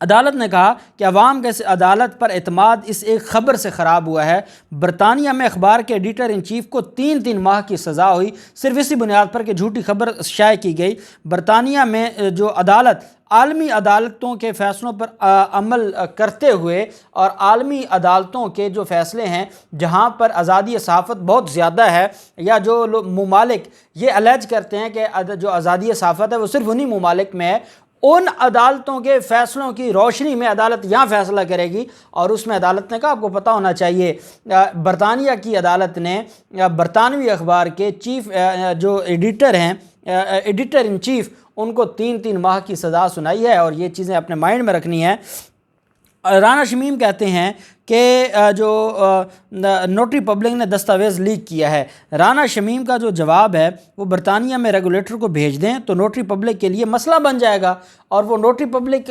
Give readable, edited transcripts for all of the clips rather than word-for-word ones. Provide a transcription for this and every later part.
عدالت نے کہا کہ عوام کا اس عدالت پر اعتماد اس ایک خبر سے خراب ہوا ہے۔ برطانیہ میں اخبار کے ایڈیٹر ان چیف کو 3 ماہ کی سزا ہوئی صرف اسی بنیاد پر کہ جھوٹی خبر شائع کی گئی۔ برطانیہ میں جو عدالت عالمی عدالتوں کے فیصلوں پر عمل کرتے ہوئے اور عالمی عدالتوں کے جو فیصلے ہیں جہاں پر آزادی صحافت بہت زیادہ ہے، یا جو ممالک یہ الیج کرتے ہیں کہ جو آزادی صحافت ہے وہ صرف انہی ممالک میں ہے، ان عدالتوں کے فیصلوں کی روشنی میں عدالت یہاں فیصلہ کرے گی۔ اور اس میں عدالت نے کہا، آپ کو پتہ ہونا چاہیے، برطانیہ کی عدالت نے برطانوی اخبار کے چیف جو ایڈیٹر ہیں، ایڈیٹر ان چیف، ان کو 3 ماہ کی سزا سنائی ہے، اور یہ چیزیں اپنے مائنڈ میں رکھنی ہیں۔ رانا شمیم کہتے ہیں کہ جو نوٹری پبلک نے دستاویز لیک کیا ہے، رانا شمیم کا جو جواب ہے وہ برطانیہ میں ریگولیٹر کو بھیج دیں تو نوٹری پبلک کے لیے مسئلہ بن جائے گا، اور وہ نوٹری پبلک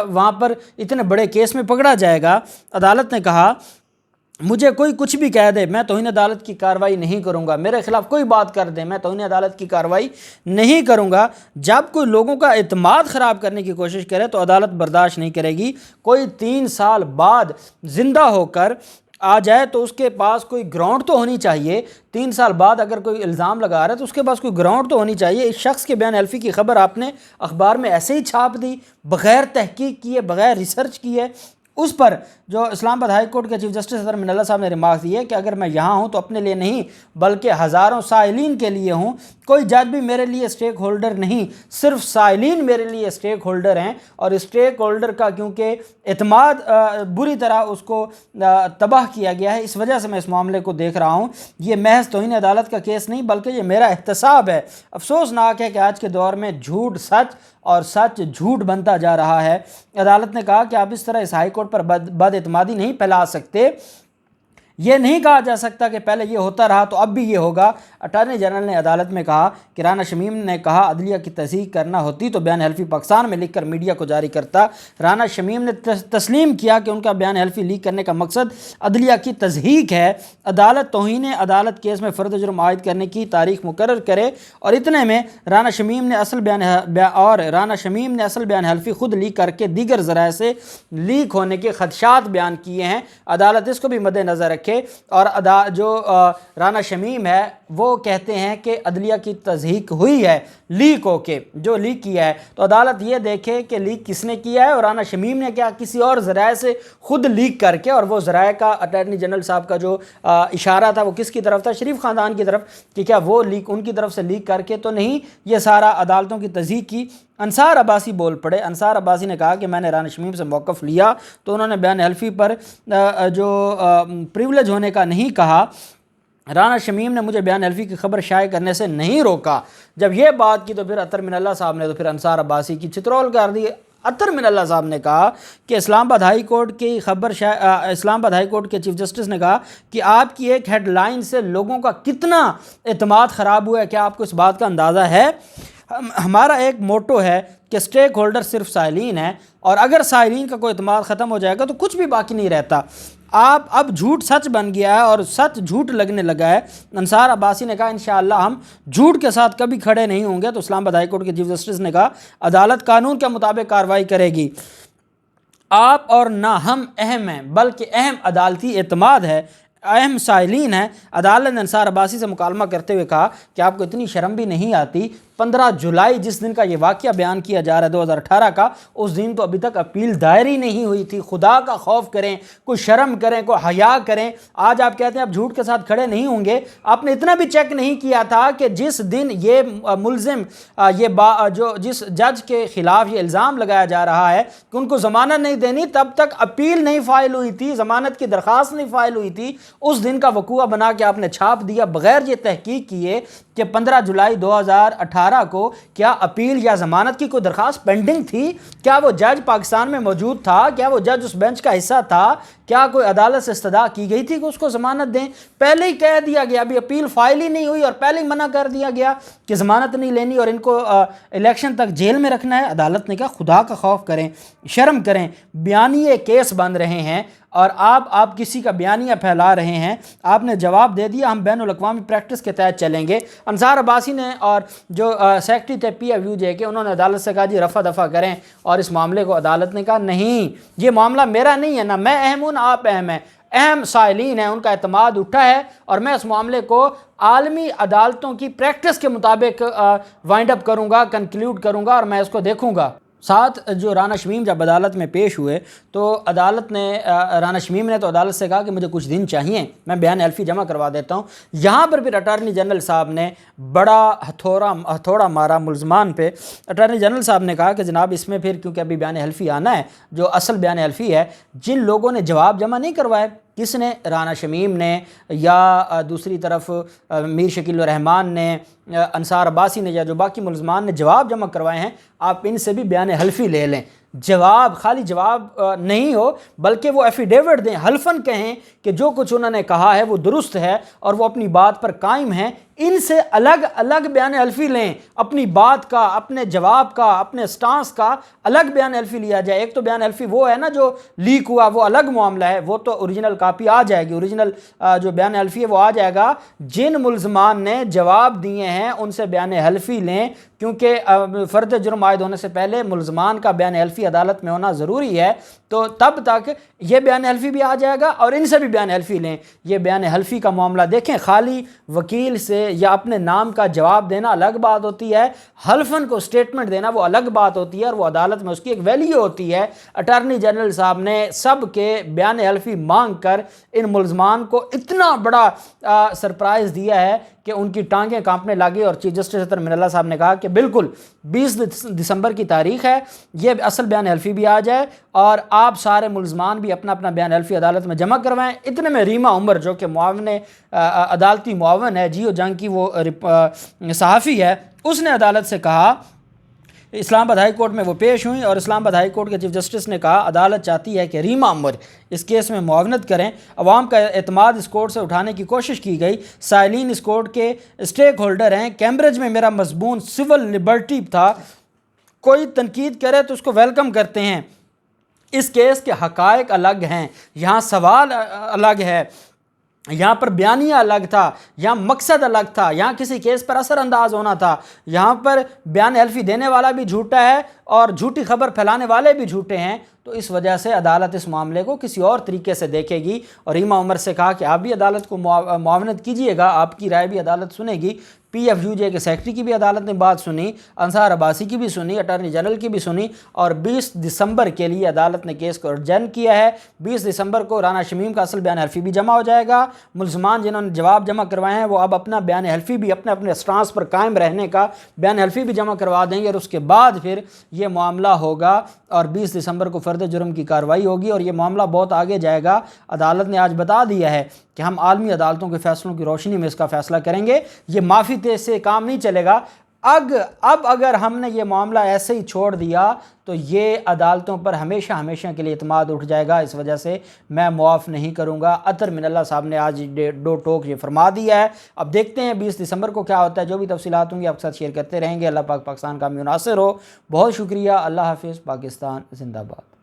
وہاں پر اتنے بڑے کیس میں پکڑا جائے گا۔ عدالت نے کہا، مجھے کوئی کچھ بھی کہہ دے، میں توہین عدالت کی کارروائی نہیں کروں گا، میرے خلاف کوئی بات کر دے، میں توہین عدالت کی کارروائی نہیں کروں گا۔ جب کوئی لوگوں کا اعتماد خراب کرنے کی کوشش کرے تو عدالت برداشت نہیں کرے گی۔ کوئی 3 سال بعد زندہ ہو کر آ جائے تو اس کے پاس کوئی گراؤنڈ تو ہونی چاہیے۔ 3 سال بعد اگر کوئی الزام لگا رہا ہے تو اس کے پاس کوئی گراؤنڈ تو ہونی چاہیے۔ اس شخص کے بیان حلفی کی خبر آپ نے اخبار میں ایسے ہی چھاپ دی، بغیر تحقیق کیے، بغیر ریسرچ کیے۔ اس پر جو اسلام آباد ہائی کورٹ کے چیف جسٹس اطہر من اللہ صاحب نے ریمارک دی ہے کہ اگر میں یہاں ہوں تو اپنے لیے نہیں بلکہ ہزاروں سائلین کے لیے ہوں، کوئی جج بھی میرے لیے اسٹیک ہولڈر نہیں، صرف سائلین میرے لیے اسٹیک ہولڈر ہیں، اور اسٹیک ہولڈر کا کیونکہ اعتماد بری طرح اس کو تباہ کیا گیا ہے، اس وجہ سے میں اس معاملے کو دیکھ رہا ہوں۔ یہ محض توہین عدالت کا کیس نہیں بلکہ یہ میرا احتساب ہے۔ افسوسناک ہے کہ آج کے دور میں جھوٹ سچ اور سچ جھوٹ بنتا جا رہا ہے۔ عدالت نے کہا کہ آپ اس طرح اس ہائی کورٹ پر بد اعتمادی نہیں پھیلا سکتے۔ یہ نہیں کہا جا سکتا کہ پہلے یہ ہوتا رہا تو اب بھی یہ ہوگا۔ اٹارنی جنرل نے عدالت میں کہا کہ رانا شمیم نے کہا عدلیہ کی تصحیح کرنا ہوتی تو بیان حلفی پاکستان میں لکھ کر میڈیا کو جاری کرتا۔ رانا شمیم نے تسلیم کیا کہ ان کا بیان حلفی لیک کرنے کا مقصد عدلیہ کی تصحیح ہے۔ عدالت توہین عدالت کیس میں فرد جرم عائد کرنے کی تاریخ مقرر کرے، اور اتنے میں رانا شمیم نے اصل بیان حلفی خود لیک کر کے دیگر ذرائع سے لیک ہونے کے خدشات بیان کیے ہیں۔ عدالت اس کو بھی مد نظر رکھے، اور جو رانا شمیم ہے وہ کہتے ہیں کہ عدلیہ کی تصحیح ہوئی ہے لیک ہو کے، جو لیک کیا ہے، تو عدالت یہ دیکھے کہ لیک کس نے کیا ہے، اور رانا شمیم نے کیا کسی اور ذرائع سے خود لیک کر کے، اور وہ ذرائع کا اٹارنی جنرل صاحب کا جو اشارہ تھا وہ کس کی طرف تھا؟ شریف خاندان کی طرف، کہ کیا وہ لیک ان کی طرف سے لیک کر کے تو نہیں یہ سارا عدالتوں کی تصحیح کی۔ انصار عباسی بول پڑے۔ انصار عباسی نے کہا کہ میں نے رانا شمیم سے موقف لیا تو انہوں نے بیان حلفی پر جو پریولیج ہونے کا نہیں کہا۔ رانا شمیم نے مجھے بیان حلفی کی خبر شائع کرنے سے نہیں روکا۔ جب یہ بات کی تو پھر اطہر من اللہ صاحب نے تو پھر انصار عباسی کی چترول کر دی۔ اطہر من اللہ صاحب نے کہا کہ اسلام آباد ہائی کورٹ کی خبر اسلام آباد ہائی کورٹ کے چیف جسٹس نے کہا کہ آپ کی ایک ہیڈ لائن سے لوگوں کا کتنا اعتماد خراب ہوا ہے، کیا آپ کو اس بات کا اندازہ ہے؟ ہمارا ایک موٹو ہے کہ اسٹیک ہولڈر صرف سائلین ہیں، اور اگر سائلین کا کوئی اعتماد ختم ہو جائے گا تو کچھ بھی باقی نہیں رہتا۔ آپ اب جھوٹ سچ بن گیا ہے اور سچ جھوٹ لگنے لگا ہے۔ انصار عباسی نے کہا انشاءاللہ ہم جھوٹ کے ساتھ کبھی کھڑے نہیں ہوں گے۔ تو اسلام آباد ہائی کورٹ کے چیف جسٹس نے کہا عدالت قانون کے مطابق کارروائی کرے گی، آپ اور نہ ہم اہم ہیں بلکہ اہم عدالتی اعتماد ہے، اہم سائلین ہیں۔ عدالت نے انصار عباسی سے مکالمہ کرتے ہوئے کہا کہ آپ کو اتنی شرم بھی نہیں آتی؟ 15 جولائی جس دن کا یہ واقعہ بیان کیا جا رہا ہے 2018 کا، اس دن تو ابھی تک اپیل دائر ہی نہیں ہوئی تھی۔ خدا کا خوف کریں، کوئی شرم کریں، کوئی حیا کریں۔ آج آپ کہتے ہیں آپ جھوٹ کے ساتھ کھڑے نہیں ہوں گے۔ آپ نے اتنا بھی چیک نہیں کیا تھا کہ جس دن یہ ملزم جس جج کے خلاف یہ الزام لگایا جا رہا ہے کہ ان کو ضمانت نہیں دینی، تب تک اپیل نہیں فائل ہوئی تھی، ضمانت کی درخواست نہیں فائل ہوئی تھی۔ اس دن کا وقوعہ بنا کے آپ نے چھاپ دیا بغیر یہ تحقیق کیے کہ 15 جولائی 2018 کو کیا اپیل یا ضمانت کی کوئی درخواست پینڈنگ تھی؟ کیا وہ جج پاکستان میں موجود تھا؟ کیا وہ جج اس بینچ کا حصہ تھا؟ کیا کوئی عدالت سے استدعا کی گئی تھی کہ اس کو ضمانت دیں؟ پہلے ہی کہہ دیا گیا، ابھی اپیل فائل ہی نہیں ہوئی اور پہلے ہی منع کر دیا گیا کہ ضمانت نہیں لینی اور ان کو الیکشن تک جیل میں رکھنا ہے۔ عدالت نے کہا خدا کا خوف کریں، شرم کریں، بیانیے کیس بن رہے ہیں، اور آپ کسی کا بیانیہ پھیلا رہے ہیں. آپ نے جواب دے دیا ہم بین الاقوامی پریکٹس کے تحت چلیں گے. انصار عباسی نے اور جو سیکرٹری تھے پی ایف یو جے کے, انہوں نے عدالت سے کہا جی رفع دفع کریں, اور اس معاملے کو عدالت نے کہا نہیں یہ معاملہ میرا نہیں ہے, نہ میں اہم ہوں نہ آپ اہم ہیں, اہم سائلین ہیں, ان کا اعتماد اٹھا ہے اور میں اس معاملے کو عالمی عدالتوں کی پریکٹس کے مطابق وائنڈ اپ کروں گا, کنکلیوڈ کروں گا, اور میں اس کو دیکھوں گا. ساتھ جو رانا شمیم جب عدالت میں پیش ہوئے تو عدالت نے رانا شمیم نے تو عدالت سے کہا کہ مجھے کچھ دن چاہیے, میں بیان حلفی جمع کروا دیتا ہوں. یہاں پر پھر اٹارنی جنرل صاحب نے بڑا ہتھوڑا مارا ملزمان پہ. اٹارنی جنرل صاحب نے کہا کہ جناب اس میں پھر کیونکہ ابھی بیان حلفی آنا ہے, جو اصل بیان حلفی ہے, جن لوگوں نے جواب جمع نہیں کروائے, کس نے, رانا شمیم نے, یا دوسری طرف میر شکیل الرحمان نے, انصار عباسی نے, یا جو باقی ملزمان نے جواب جمع کروائے ہیں, آپ ان سے بھی بیان حلفی لے لیں. جواب خالی جواب نہیں ہو بلکہ وہ ایفیڈیوٹ دیں, حلفاً کہیں کہ جو کچھ انہوں نے کہا ہے وہ درست ہے اور وہ اپنی بات پر قائم ہیں. ان سے الگ الگ بیان حلفی لیں, اپنی بات کا, اپنے جواب کا, اپنے سٹانس کا الگ بیان حلفی لیا جائے. ایک تو بیان حلفی وہ ہے نا جو لیک ہوا, وہ الگ معاملہ ہے, وہ تو اوریجنل کاپی آ جائے گی, اوریجنل جو بیان حلفی ہے وہ آ جائے گا. جن ملزمان نے جواب دیے ہیں ان سے بیان حلفی لیں, کیونکہ فرد جرم عائد ہونے سے پہلے ملزمان کا بیان حلفی عدالت میں ہونا ضروری ہے. تو تب تک یہ بیان حلفی بھی آ جائے گا اور ان سے بھی بیان حلفی لیں. یہ بیان حلفی کا معاملہ دیکھیں, خالی وکیل سے یا اپنے نام کا جواب دینا الگ بات ہوتی ہے, حلفاً کو سٹیٹمنٹ دینا وہ الگ بات ہوتی ہے, اور وہ عدالت میں اس کی ایک ویلیو ہوتی ہے. اٹارنی جنرل صاحب نے سب کے بیان حلفی مانگ کر ان ملزمان کو اتنا بڑا سرپرائز دیا ہے کہ ان کی ٹانگیں کانپنے لگی. اور چیف جسٹس عطر من اللہ صاحب نے کہا کہ بالکل 20 دسمبر کی تاریخ ہے, یہ اصل بیان حلفی بھی آ جائے اور آپ سارے ملزمان بھی اپنا اپنا بیان حلفی عدالت میں جمع کروائیں. اتنے میں ریما عمر جو کہ معاون عدالتی معاون ہے, جیو جنگ کی وہ صحافی ہے, اس نے عدالت سے کہا, اسلام آباد ہائی کورٹ میں وہ پیش ہوئیں اور اسلام آباد ہائی کورٹ کے چیف جسٹس نے کہا عدالت چاہتی ہے کہ ریما عمر اس کیس میں معاونت کریں. عوام کا اعتماد اس کورٹ سے اٹھانے کی کوشش کی گئی, سائلین اس کورٹ کے اسٹیک ہولڈر ہیں. کیمبرج میں میرا مضمون سول لبرٹی تھا, کوئی تنقید کرے تو اس کو ویلکم کرتے ہیں. اس کیس کے حقائق الگ ہیں, یہاں سوال الگ ہے, یہاں پر بیانیہ الگ تھا, یہاں مقصد الگ تھا, یہاں کسی کیس پر اثر انداز ہونا تھا, یہاں پر بیان حلفی دینے والا بھی جھوٹا ہے اور جھوٹی خبر پھیلانے والے بھی جھوٹے ہیں. تو اس وجہ سے عدالت اس معاملے کو کسی اور طریقے سے دیکھے گی. اور ریما عمر سے کہا کہ آپ بھی عدالت کو معاونت کیجئے گا, آپ کی رائے بھی عدالت سنے گی. پی ایف یو جے کے سیکرٹری کی بھی عدالت نے بات سنی, انصار عباسی کی بھی سنی, اٹارنی جنرل کی بھی سنی, اور 20 دسمبر کے لیے عدالت نے کیس کو ارجن کیا ہے. 20 دسمبر کو رانا شمیم کا اصل بیان حلفی بھی جمع ہو جائے گا. ملزمان جنہوں نے جواب جمع کروائے ہیں وہ اب اپنا بیان حلفی بھی اپنے اپنے سٹانس پر قائم رہنے کا بیان حلفی بھی جمع کروا دیں گے, اور اس کے بعد پھر یہ معاملہ ہوگا اور 20 دسمبر کو فرد جرم کی کارروائی ہوگی. اور یہ معاملہ بہت آگے جائے گا. عدالت نے آج بتا دیا ہے کہ ہم عالمی عدالتوں کے فیصلوں کی روشنی میں اس کا فیصلہ کریں گے. یہ معافی سے کام نہیں چلے گا. اب اگر ہم نے یہ معاملہ ایسے ہی چھوڑ دیا تو یہ عدالتوں پر ہمیشہ ہمیشہ کے لیے اعتماد اٹھ جائے گا. اس وجہ سے میں معاف نہیں کروں گا. عطر من اللہ صاحب نے آج دو ٹوک یہ فرما دیا ہے. اب دیکھتے ہیں 20 دسمبر کو کیا ہوتا ہے. جو بھی تفصیلات ہوں گی آپ کے ساتھ شیئر کرتے رہیں گے. اللہ پاک پاکستان کا مناصر ہو. بہت شکریہ. اللہ حافظ. پاکستان زندہ باد.